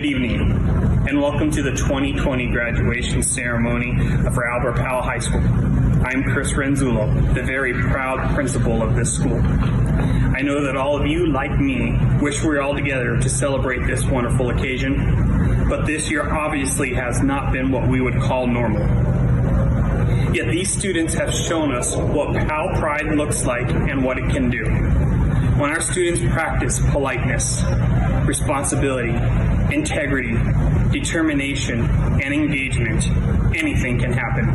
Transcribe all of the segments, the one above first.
Good evening, and welcome to the 2020 graduation ceremony for Albert Powell High School. I'm Chris Renzullo, the very proud principal of this school. I know that all of you, like me, wish we were all together to celebrate this wonderful occasion, but this year obviously has not been what we would call normal. Yet these students have shown us what Powell Pride looks like and what it can do. When our students practice politeness, responsibility, integrity, determination, and engagement, anything can happen.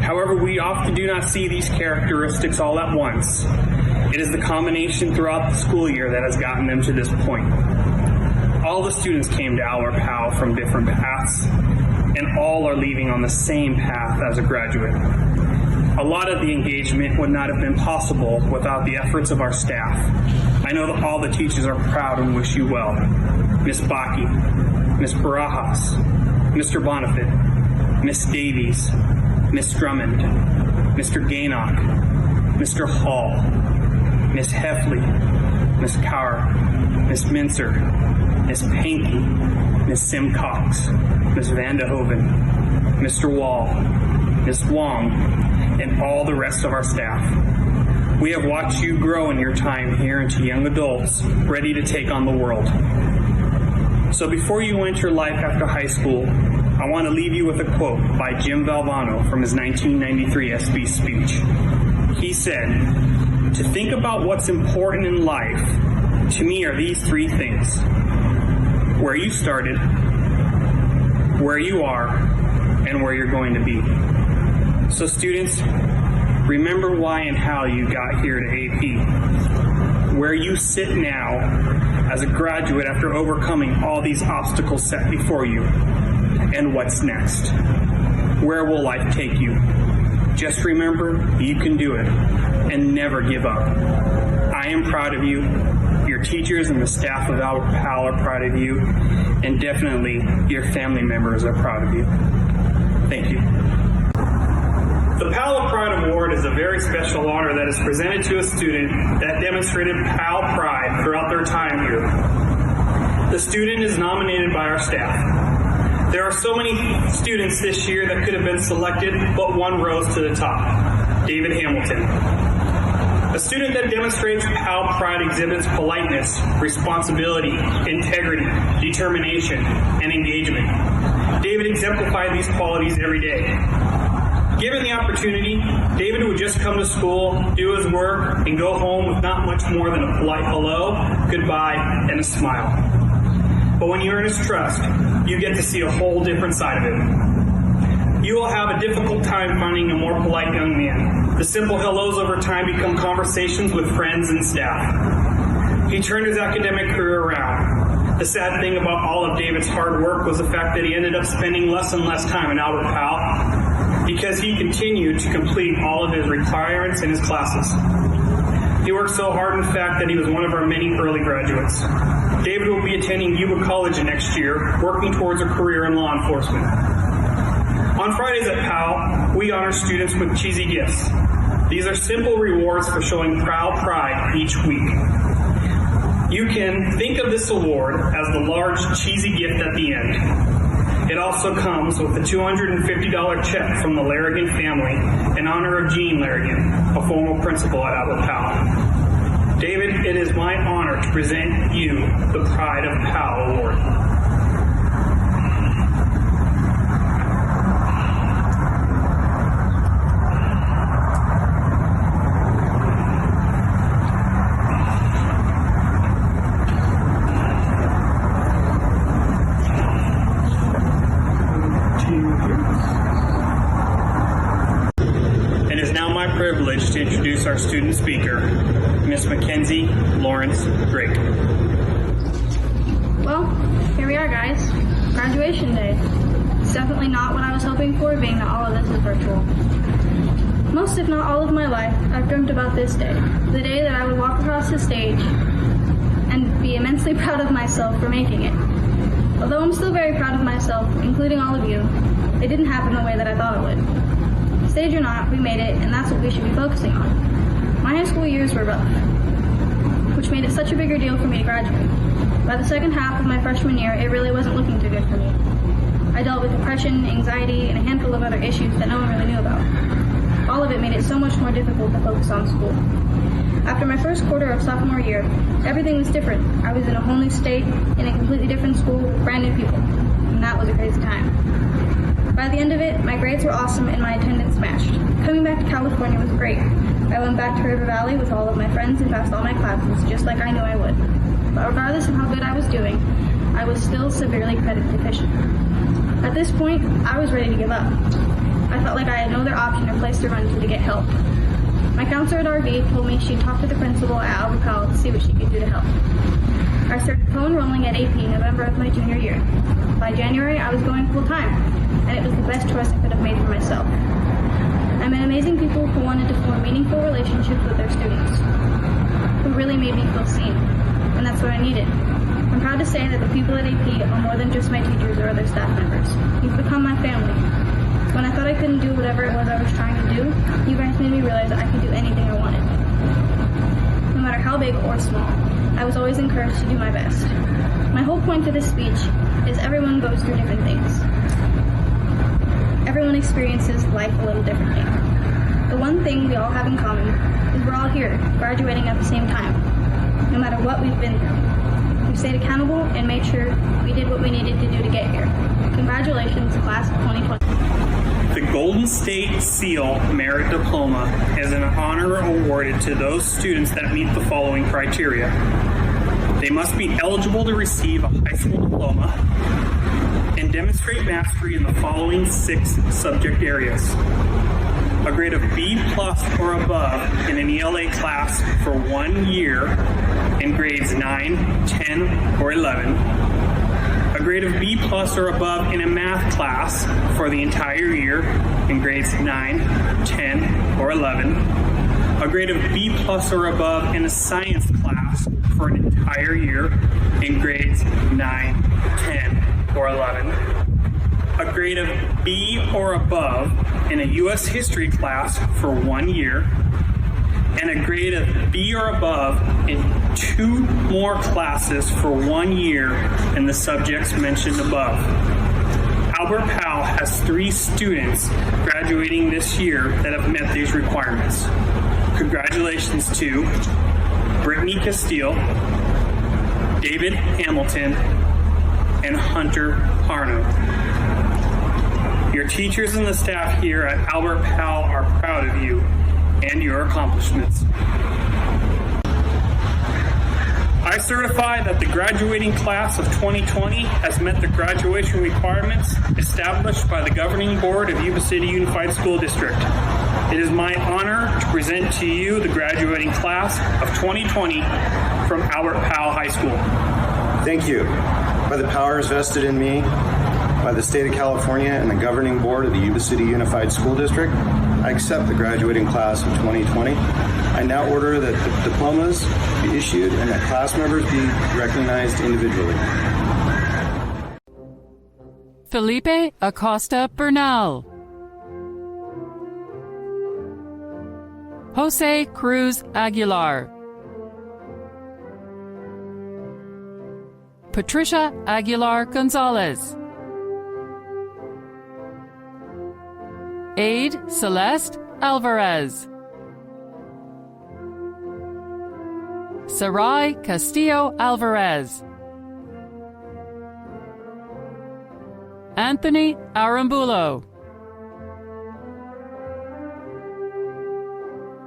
However, we often do not see these characteristics all at once. It is the combination throughout the school year that has gotten them to this point. All the students came to Albert Powell from different paths, and all are leaving on the same path as a graduate. A lot of the engagement would not have been possible without the efforts of our staff. I know that all the teachers are proud and wish you well. Ms. Baki, Ms. Barajas, Mr. Bonifant, Ms. Davies, Ms. Drummond, Mr. Gainock, Mr. Hall, Ms. Heffley, Ms. Cower, Ms. Mincer, Ms. Pankey, Ms. Simcox, Ms. Vandehoven, Mr. Wall, Ms. Wong, and all the rest of our staff. We have watched you grow in your time here into young adults ready to take on the world. So before you enter life after high school, I want to leave you with a quote by Jim Valvano from his 1993 SB speech. He said, "To think about what's important in life, to me are these three things: where you started, where you are, and where you're going to be." So students, remember why and how you got here to AP. Where you sit now as a graduate after overcoming all these obstacles set before you. And what's next? Where will life take you? Just remember, you can do it, and never give up. I am proud of you. Your teachers and the staff of Albert Powell are proud of you, and definitely your family members are proud of you. Thank you. The Powell Pride Award is a very special honor that is presented to a student that demonstrated Powell Pride throughout their time here. The student is nominated by our staff. There are so many students this year that could have been selected, but one rose to the top: David Hamilton. A student that demonstrates Powell Pride exhibits politeness, responsibility, integrity, determination, and engagement. David exemplified these qualities every day. Given the opportunity, David would just come to school, do his work, and go home with not much more than a polite hello, goodbye, and a smile. But when you earn his trust, you get to see a whole different side of him. You will have a difficult time finding a more polite young man. The simple hellos over time become conversations with friends and staff. He turned his academic career around. The sad thing about all of David's hard work was the fact that he ended up spending less and less time in Albert Powell because he continued to complete all of his requirements in his classes. He worked so hard, in fact, that he was one of our many early graduates. David will be attending Yuba College next year, working towards a career in law enforcement. On Fridays at Powell, we honor students with cheesy gifts. These are simple rewards for showing proud pride each week. You can think of this award as the large cheesy gift at the end. It also comes with a $250 check from the Larrigan family in honor of Gene Larrigan, a former principal at Albert Powell. David, it is my honor to present you the Pride of Powell Award. Privilege to introduce our student speaker, Miss Mackenzie Lawrence Drake. Well, here we are, guys. Graduation day. It's definitely not what I was hoping for, being that all of this is virtual. Most, if not all of my life, I've dreamt about this day, the day that I would walk across the stage and be immensely proud of myself for making it. Although I'm still very proud of myself, including all of you, it didn't happen the way that I thought it would. Stage or not, we made it, and that's what we should be focusing on. My high school years were rough, which made it such a bigger deal for me to graduate. By the second half of my freshman year, it really wasn't looking too good for me. I dealt with depression, anxiety, and a handful of other issues that no one really knew about. All of it made it so much more difficult to focus on school. After my first quarter of sophomore year, everything was different. I was in a whole new state, in a completely different school with brand new people, and that was a crazy time. By the end of it, my grades were awesome and my attendance smashed. Coming back to California was great. I went back to River Valley with all of my friends and passed all my classes, just like I knew I would. But regardless of how good I was doing, I was still severely credit deficient. At this point, I was ready to give up. I felt like I had no other option or place to run to get help. My counselor at RV told me she'd talk to the principal at Albert Powell to see what she could do to help. I started co-enrolling at AP in November of my junior year. By January, I was going full-time, and it was the best choice I could have made for myself. I met amazing people who wanted to form meaningful relationships with their students, who really made me feel seen, and that's what I needed. I'm proud to say that the people at AP are more than just my teachers or other staff members. You've become my family. When I thought I couldn't do whatever it was I was trying to do, you guys made me realize that I could do anything I wanted. No matter how big or small, I was always encouraged to do my best. My whole point to this speech is everyone goes through different things. Everyone experiences life a little differently. The one thing we all have in common is we're all here, graduating at the same time, no matter what we've been through. We've stayed accountable and made sure we did what we needed to do to get here. Congratulations, class of 2020. The Golden State Seal Merit Diploma is an honor awarded to those students that meet the following criteria. They must be eligible to receive a high school diploma and demonstrate mastery in the following 6 subject areas. A grade of B+ or above in an ELA class for 1 year in grades 9, 10, or 11. A grade of B+ or above in a math class for the entire year in grades 9, 10, or 11. A grade of B+ or above in a science class for an entire year in grades 9, 10, or 11. A grade of B or above in a U.S. history class for 1 year, and a grade of B or above in 2 more classes for 1 year in the subjects mentioned above. Albert Powell has 3 students graduating this year that have met these requirements. Congratulations to Brittany Castile, David Hamilton, and Hunter Harno. Your teachers and the staff here at Albert Powell are proud of you and your accomplishments. I certify that the graduating class of 2020 has met the graduation requirements established by the governing board of Yuba City Unified School District. It is my honor to present to you the graduating class of 2020 from Albert Powell High School. Thank you. By the powers vested in me by the state of California and the governing board of the Yuba City Unified School District, I accept the graduating class of 2020. I now order that the diplomas be issued and that class members be recognized individually. Felipe Acosta Bernal. Jose Cruz Aguilar. Patricia Aguilar Gonzalez. Aide Celeste Alvarez. Sarai Castillo Alvarez. Anthony Arambulo.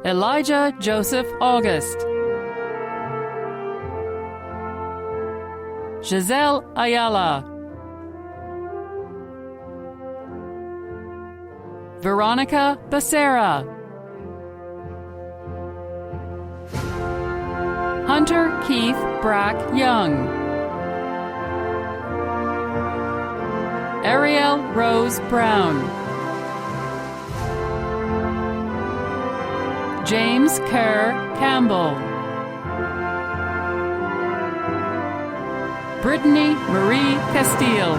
Elijah Joseph August. Giselle Ayala. Veronica Becerra. Hunter Keith Brack Young. Ariel Rose Brown. James Kerr Campbell. Brittany Marie Castile.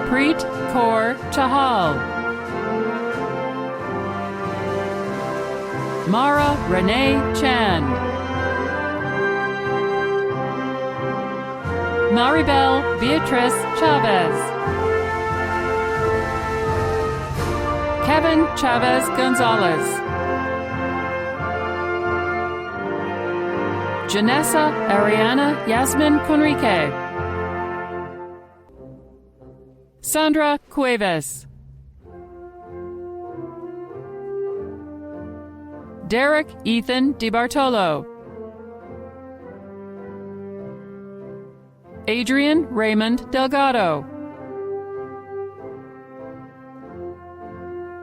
Preet Kaur Chahal. Mara Renee Chan. Maribel Beatriz Chavez, Kevin Chavez Gonzalez, Janessa Ariana Yasmin Conrique, Sandra Cuevas, Derek Ethan DiBartolo, Adrian Raymond Delgado,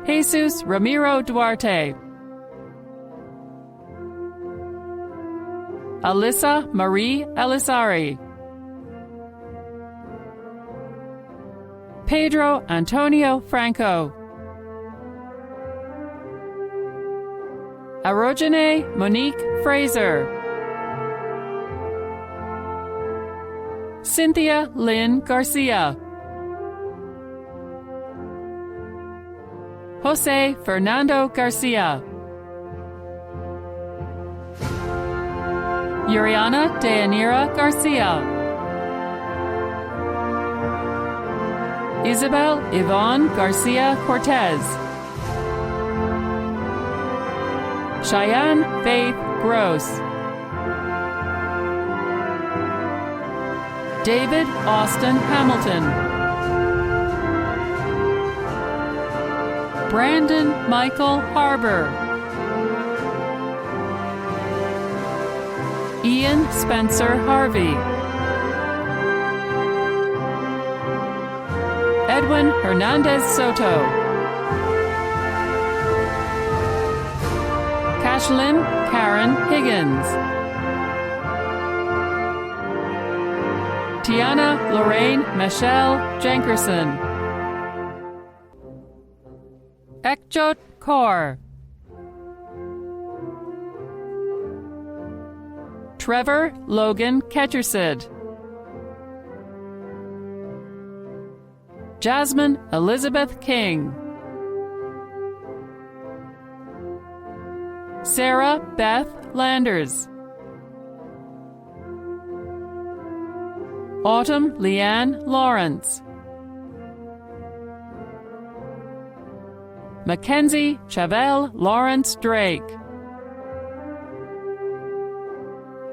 Jesus Ramiro Duarte, Alyssa Marie Elisari, Pedro Antonio Franco, Arojane Monique Fraser, Cynthia Lynn Garcia, Jose Fernando Garcia, Yuriana Deyanira Garcia, Isabel Yvonne Garcia Cortez, Cheyenne Faith Gross, David Austin Hamilton, Brandon Michael Harbour, Ian Spencer Harvey, Edwin Hernandez Soto, Cashlyn Karen Higgins, Tiana Lorraine Michelle Jenkerson, Ekjot Kaur, Trevor Logan Ketchersid, Jasmine Elizabeth King, Sarah Beth Landers, Autumn Leanne Lawrence, Mackenzie Chavelle Lawrence Drake,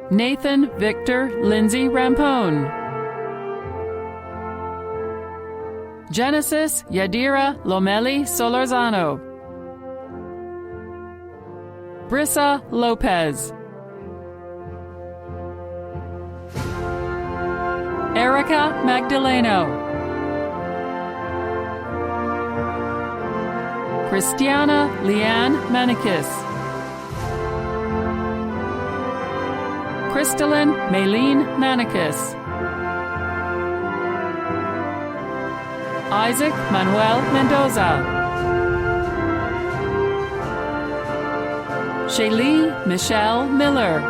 Nathan Victor Lindsay Rampone, Genesis Yadira Lomeli Solorzano, Brissa Lopez, Erica Magdaleno, Christiana Leanne Manikis, Crystalline Maylene Manikis, Isaac Manuel Mendoza, Shaylee Michelle Miller,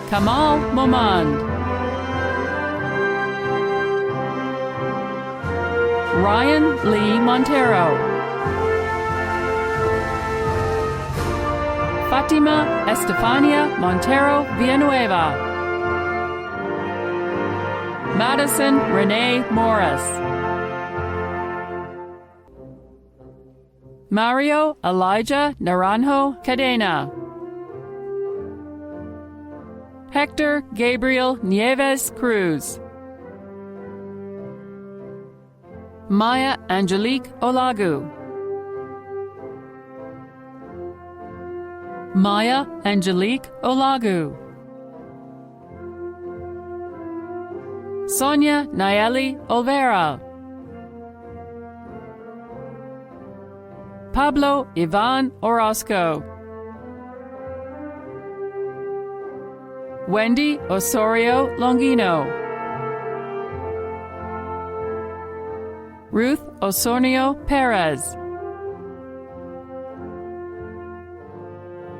Kamal Momand, Ryan Lee Montero, Fatima Estefania Montero Villanueva, Madison Renee Morris, Mario Elijah Naranjo Cadena, Hector Gabriel Nieves Cruz, Maya Angelique Olagu, Maya Angelique Olagu, Sonia Nayeli Olvera, Pablo Ivan Orozco, Wendy Osorio Longino, Ruth Osornio Perez,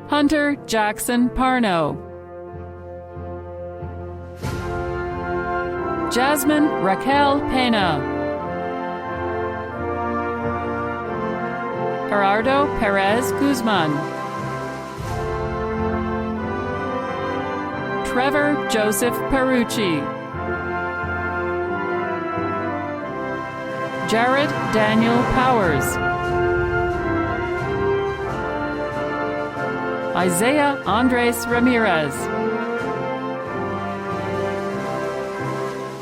Hunter Jackson Parno, Jasmine Raquel Pena, Gerardo Perez Guzman, Trevor Joseph Perucci, Jared Daniel Powers, Isaiah Andres Ramirez,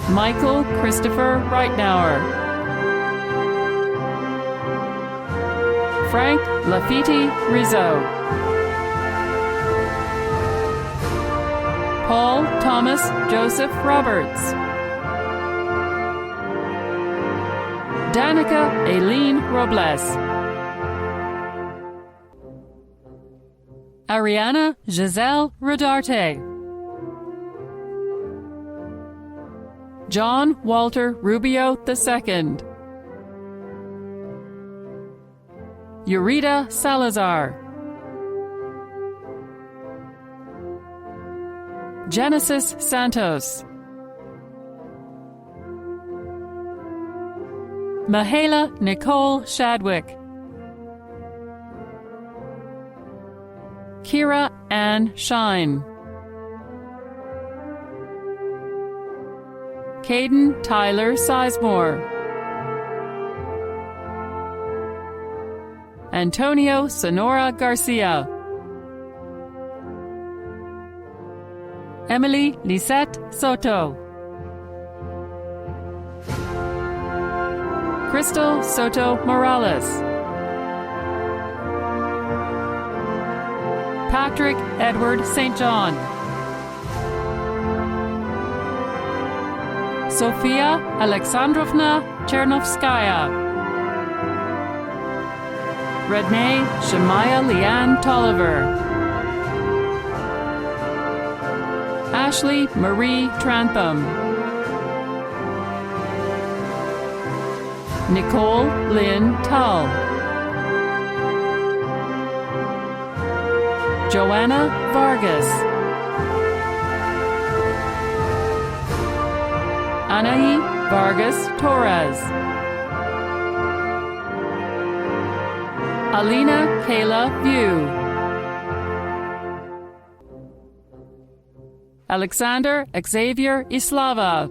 Michael Christopher Reitnauer, Frank Lafitte Rizzo, Paul Thomas Joseph Roberts, Danica Aileen Robles, Ariana Giselle Rodarte, John Walter Rubio II, Eureka Salazar, Genesis Santos, Mahala Nicole Shadwick, Kira Ann Shine, Caden Tyler Sizemore, Antonio Sonora Garcia, Emily Lisette Soto, Crystal Soto Morales, Patrick Edward St. John, Sofia Alexandrovna Chernovskaya, Rednay Shemaya Leanne Tolliver, Ashley Marie Trantham, Nicole Lynn Tull, Joanna Vargas, Anahi Vargas Torres, Alina Kayla View, Alexander Xavier Islava,